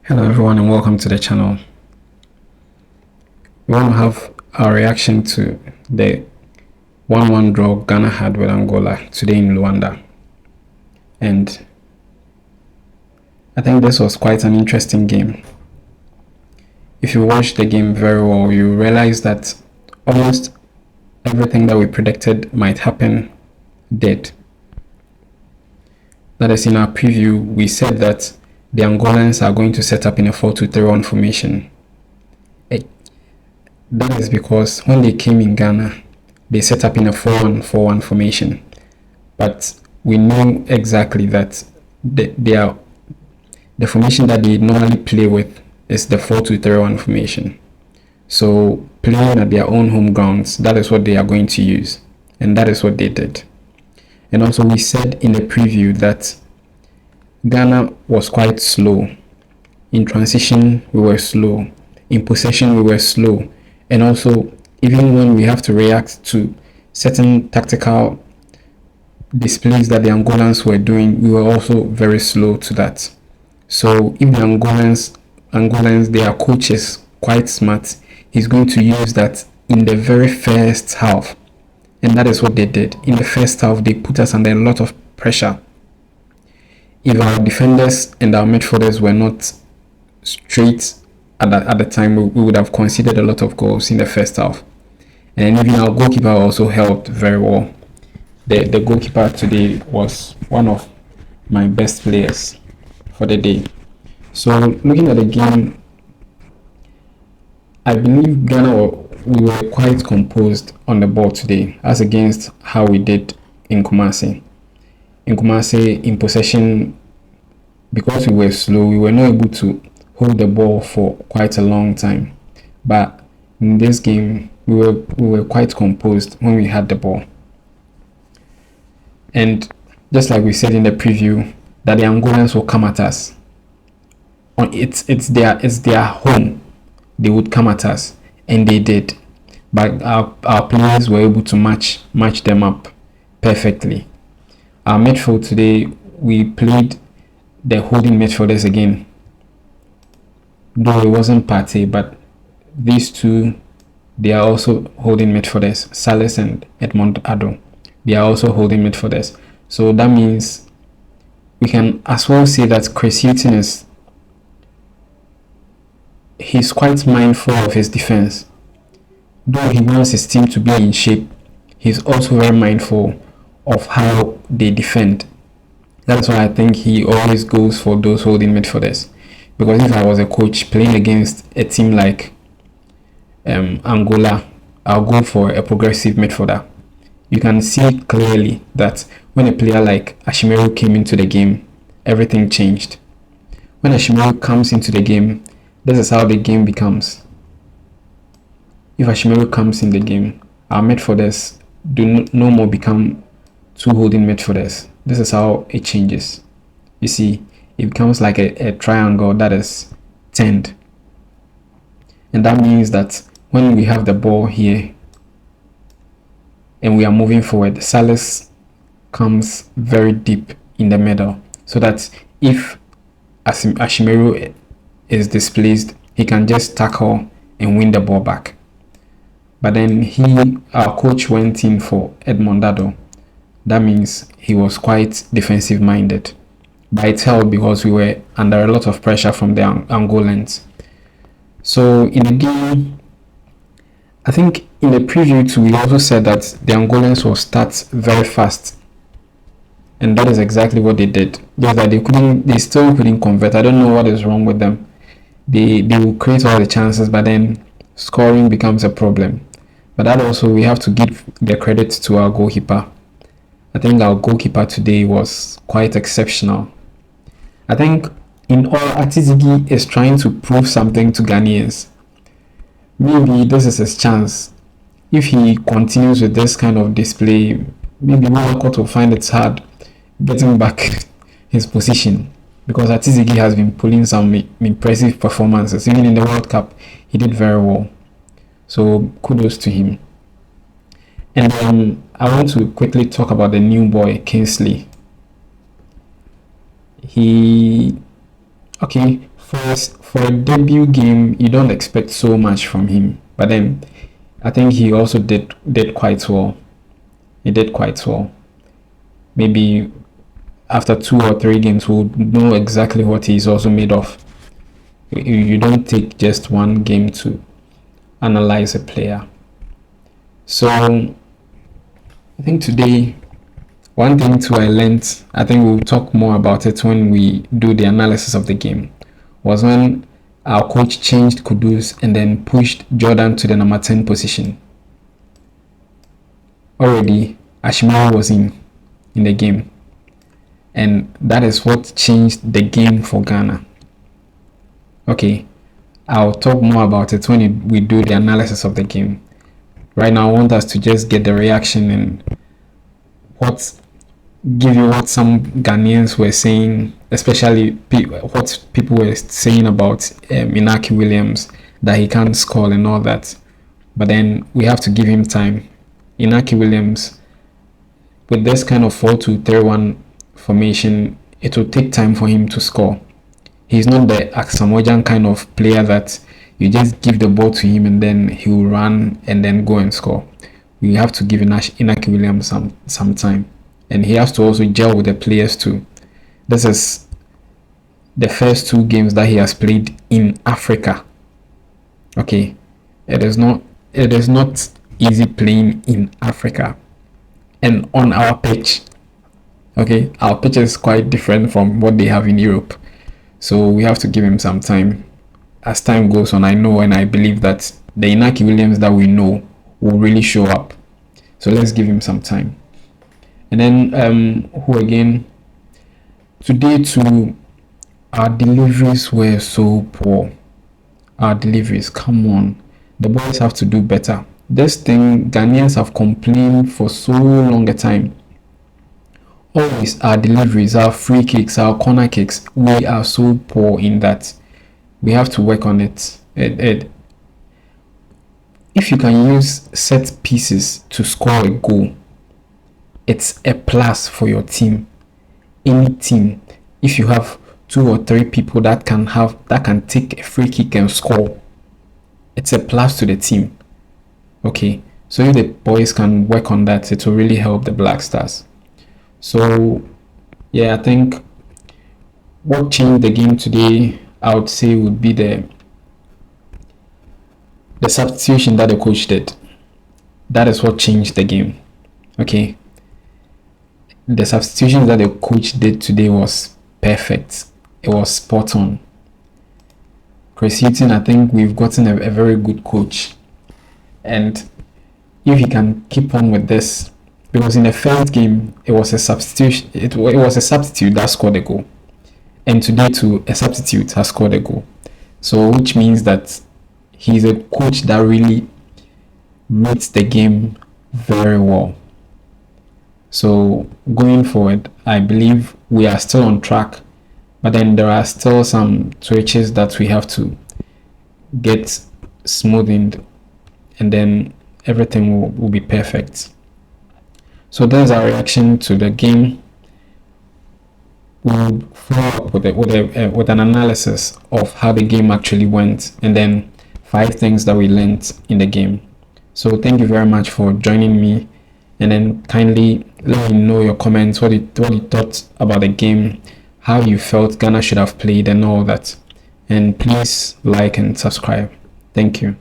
Hello everyone and welcome to the channel. We want to have our reaction to the 1-1 draw Ghana had with Angola today in Luanda. And I think this was quite an interesting game. If you watch the game very well, you realize that almost everything that we predicted might happen did. That is, in our preview, we said that the Angolans are going to set up in a 4-2-3-1 formation. That is because when they came in Ghana, they set up in a 4-1-4-1 formation. But we knew exactly that the formation that they normally play with is the 4-2-3-1 formation. So playing at their own home grounds, that is what they are going to use. And that is what they did. And also we said in the preview that Ghana was quite slow. In transition, we were slow. In possession, we were slow. And also, even when we have to react to certain tactical displays that the Angolans were doing, we were also very slow to that. So if the Angolans, their coach is quite smart, he's going to use that in the very first half. And that is what they did. In the first half, they put us under a lot of pressure. If our defenders and our midfielders were not straight at the time, we would have conceded a lot of goals in the first half. And even our goalkeeper also helped very well. The goalkeeper today was one of my best players for the day. So looking at the game, I believe Ghana we were quite composed on the ball today, as against how we did in Kumasi. In Kumasi, in possession, because we were slow, we were not able to hold the ball for quite a long time. But in this game, we were quite composed when we had the ball. And just like we said in the preview, that the Angolans will come at us. It's their home. They would come at us, and they did. But our players were able to match them up perfectly. Our midfield today, we played the holding midfielders again. Though it wasn't Partey, but these two, they are also holding midfielders. Salas and Edmond Ado, they are also holding midfielders. So that means we can as well say that Houghton he's quite mindful of his defense. Though he wants his team to be in shape, he's also very mindful of how they defend. That's why I think he always goes for those holding midfielders. Because if I was a coach playing against a team like Angola, I'll go for a progressive midfielder. You can see clearly that when a player like Ashimeru came into the game, everything changed. When Ashimeru comes into the game, this is how the game becomes. If Ashimeru comes in the game, our midfielders do no more become two holding midfielders. This is how it changes. You see, it becomes like a triangle that is turned. And that means that when we have the ball here and we are moving forward, Salas comes very deep in the middle, so that if Ashimeru is displaced, he can just tackle and win the ball back. But then our coach went in for Edmond Ado. That means he was quite defensive minded. But it helped because we were under a lot of pressure from the Angolans. So in the game, I think in the preview too, we also said that the Angolans will start very fast. And that is exactly what they did. Just that they still couldn't convert. I don't know what is wrong with them. They will create all the chances, but then scoring becomes a problem. But that also, we have to give the credit to our goalkeeper. I think our goalkeeper today was quite exceptional. I think in all, Atizigi is trying to prove something to Ghanaians. Maybe this is his chance. If he continues with this kind of display, maybe Morocco will find it hard getting back his position, because Atizigi has been pulling some impressive performances. Even in the World Cup, he did very well. So kudos to him. And I want to quickly talk about the new boy, Kingsley. Okay, for a debut game, you don't expect so much from him, but then I think he also did quite well. He did quite well. Maybe after 2 or 3 games, we'll know exactly what he's also made of. You don't take just one game to analyze a player. So I think today, one thing too I learned, I think we'll talk more about it when we do the analysis of the game, was when our coach changed Kudus and then pushed Jordan to the number 10 position. Already, Ashimaru was in the game, and that is what changed the game for Ghana. Okay, I'll talk more about it when we do the analysis of the game. Right now, I want us to just get the reaction and give you what some Ghanaians were saying, especially what people were saying about Inaki Williams, that he can't score and all that. But then we have to give him time. Inaki Williams, with this kind of 4-2-3-1 formation, it will take time for him to score. He's not the Asamoah kind of player that you just give the ball to him and then he will run and then go and score. We have to give Inaki Williams some time. And he has to also gel with the players too. This is the first 2 games that he has played in Africa. Okay, it is not easy playing in Africa and on our pitch. Okay, our pitch is quite different from what they have in Europe, so we have to give him some time. As time goes on, I know and I believe that the Inaki Williams that we know will really show up. So let's give him some time. And then who again? Today too, our deliveries were so poor. Our deliveries, come on, the boys have to do better. This thing Ghanaians have complained for so long a time. Always our deliveries, our free kicks, our corner kicks, we are so poor in that. We have to work on it. If you can use set pieces to score a goal, it's a plus for your team. Any team, if you have 2 or 3 people that can take a free kick and score, it's a plus to the team. Okay, so if the boys can work on that, it will really help the Black Stars. So yeah, I think what changed the game today, I would say, would be the substitution that the coach did. That is what changed the game. Okay, the substitution that the coach did today was perfect. It was spot on. Chris Houghton, I think we've gotten a very good coach, and if he can keep on with this, because in the first game it was a substitution. It was a substitute that scored the goal, and today too a substitute has scored a goal. So which means that he's a coach that really reads the game very well. So going forward, I believe we are still on track, but then there are still some twitches that we have to get smoothened, and then everything will be perfect. So there's our reaction to the game. We'll follow up with an analysis of how the game actually went, and then 5 things that we learned in the game. So thank you very much for joining me, and then kindly let me know your comments, what you thought about the game, how you felt Ghana should have played and all that. And please like and subscribe. Thank you.